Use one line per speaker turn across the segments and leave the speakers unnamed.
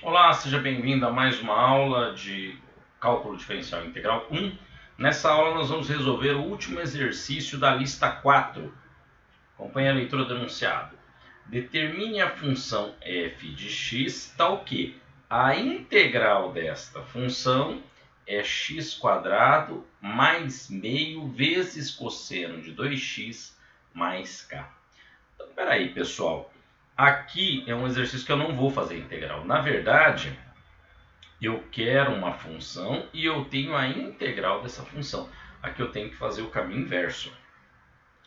Olá, seja bem-vindo a mais uma aula de Cálculo Diferencial Integral 1. Nessa aula nós vamos resolver o último exercício da lista 4. Acompanhe a leitura do enunciado. Determine a função f de x tal que a integral desta função é x² mais meio vezes cosseno de 2x mais k. Então, peraí, pessoal. Aqui é um exercício que eu não vou fazer integral. Na verdade, eu quero uma função e eu tenho a integral dessa função. Aqui eu tenho que fazer o caminho inverso.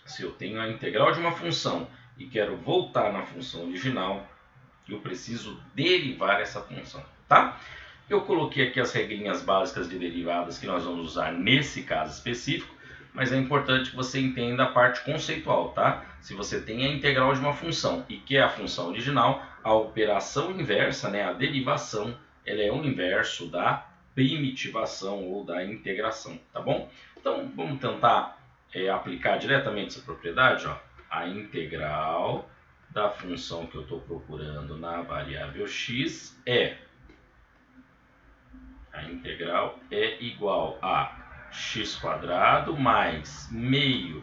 Se eu tenho a integral de uma função e quero voltar na função original, eu preciso derivar essa função, tá? Eu coloquei aqui as regrinhas básicas de derivadas que nós vamos usar nesse caso específico, mas é importante que você entenda a parte conceitual, tá? Se você tem a integral de uma função e quer a função original, a operação inversa, né, a derivação, ela é o inverso da primitivação ou da integração, tá bom? Então, vamos tentar aplicar diretamente essa propriedade, ó. A integral da função que eu estou procurando na variável x a integral é igual a x² mais meio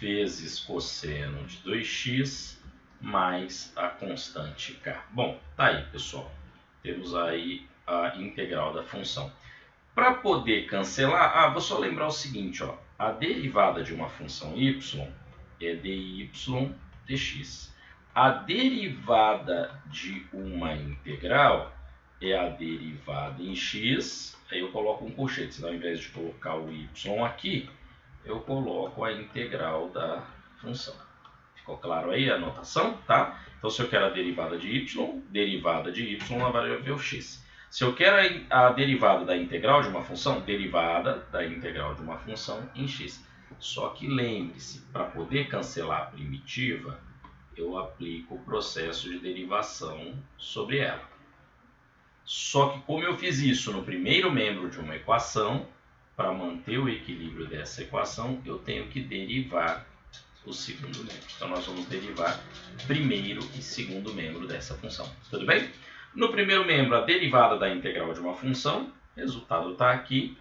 vezes cosseno de 2x mais a constante k. Bom, tá aí, pessoal. Temos aí a integral da função. Para poder cancelar, vou só lembrar o seguinte, ó. A derivada de uma função y é dy dx. A derivada de uma integral é a derivada em x, aí eu coloco um colchete, senão ao invés de colocar o y aqui, eu coloco a integral da função. Ficou claro aí a notação, tá? Então, se eu quero a derivada de y na variável x. Se eu quero a derivada da integral de uma função, derivada da integral de uma função em x. Só que lembre-se, para poder cancelar a primitiva, eu aplico o processo de derivação sobre ela. Só que como eu fiz isso no primeiro membro de uma equação, para manter o equilíbrio dessa equação, eu tenho que derivar o segundo membro. Então, nós vamos derivar primeiro e segundo membro dessa função. Tudo bem? No primeiro membro, a derivada da integral de uma função, o resultado está aqui,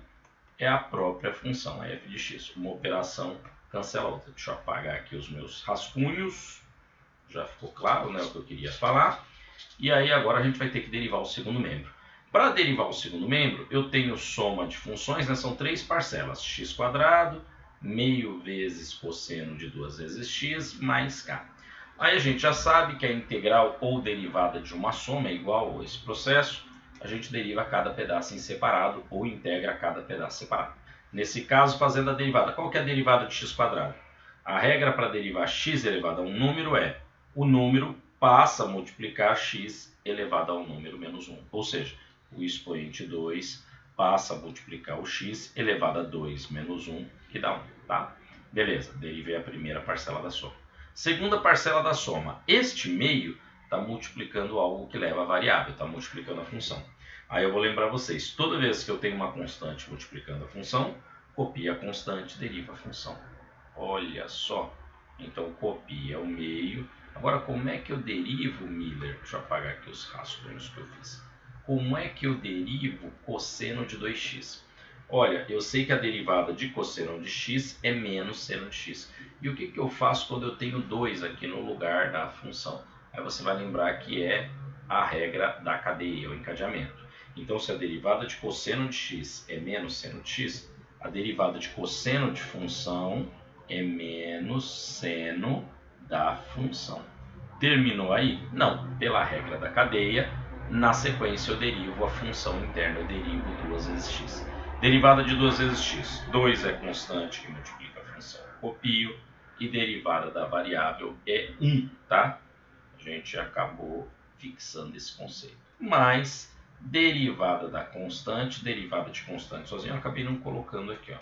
é a própria função, a f de x. Uma operação cancela a outra. Deixa eu apagar aqui os meus rascunhos. Já ficou claro, né, o que eu queria falar. E aí agora a gente vai ter que derivar o segundo membro. Para derivar o segundo membro, eu tenho soma de funções, né? São três parcelas, x², meio vezes cosseno de 2 vezes x, mais k. Aí a gente já sabe que a integral ou derivada de uma soma é igual a esse processo. A gente deriva cada pedaço em separado ou integra cada pedaço separado. Nesse caso, fazendo a derivada. Qual que é a derivada de x²? A regra para derivar x elevado a um número é o número passa a multiplicar x elevado ao número menos 1. Ou seja, o expoente 2 passa a multiplicar o x elevado a 2 menos 1, que dá 1. Tá? Beleza, derivei a primeira parcela da soma. Segunda parcela da soma. Este meio está multiplicando algo que leva a variável, está multiplicando a função. Aí eu vou lembrar vocês, toda vez que eu tenho uma constante multiplicando a função, copia a constante, deriva a função. Olha só. Então, copia o meio. Agora, como é que eu derivo, Miller? Deixa eu apagar aqui os rascunhos que eu fiz. Como é que eu derivo cosseno de 2x? Olha, eu sei que a derivada de cosseno de x é menos seno de x. E o que eu faço quando eu tenho 2 aqui no lugar da função? Aí você vai lembrar que é a regra da cadeia, o encadeamento. Então, se a derivada de cosseno de x é menos seno de x, a derivada de cosseno de função é menos seno da função. Terminou aí? Não. Pela regra da cadeia, na sequência eu derivo a função interna, eu derivo 2 vezes x. Derivada de 2 vezes x, 2 é constante que multiplica a função, copio, e derivada da variável é 1, tá? A gente acabou fixando esse conceito. Mas derivada da constante, derivada de constante sozinho, eu acabei não colocando aqui, ó.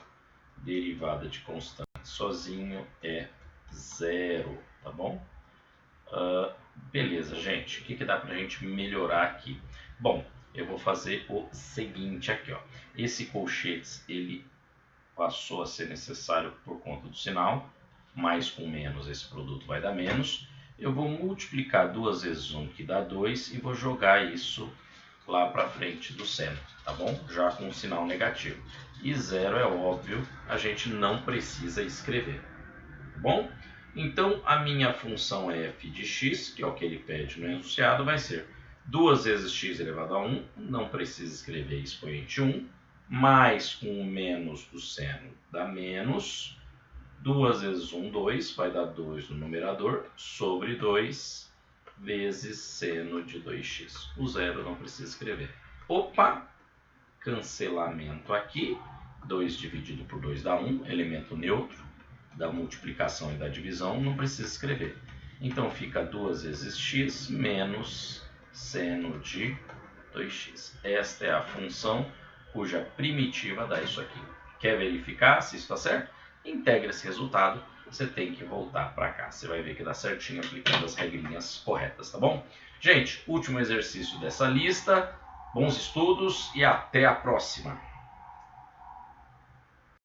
Derivada de constante sozinho é 0, tá bom? Beleza, gente. O que dá pra gente melhorar aqui? Bom, eu vou fazer o seguinte aqui, ó. Esse colchetes, ele passou a ser necessário por conta do sinal. Mais com menos, esse produto vai dar menos. Eu vou multiplicar 2 vezes 1, que dá 2, e vou jogar isso lá para frente do seno, tá bom? Já com um sinal negativo. E 0 é óbvio, a gente não precisa escrever, tá bom? Então, a minha função f de x, que é o que ele pede no enunciado, vai ser 2 vezes x elevado a 1, não precisa escrever expoente 1, mais com o menos do seno dá menos, 2 vezes 1, 2, vai dar 2 no numerador, sobre 2 vezes seno de 2x. O zero não precisa escrever. Opa! Cancelamento aqui, 2 dividido por 2 dá 1, elemento neutro, da multiplicação e da divisão, não precisa escrever. Então fica 2 vezes x menos seno de 2x. Esta é a função cuja primitiva dá isso aqui. Quer verificar se isso está certo? Integra esse resultado, você tem que voltar para cá. Você vai ver que dá certinho aplicando as regrinhas corretas, tá bom? Gente, último exercício dessa lista. Bons estudos e até a próxima!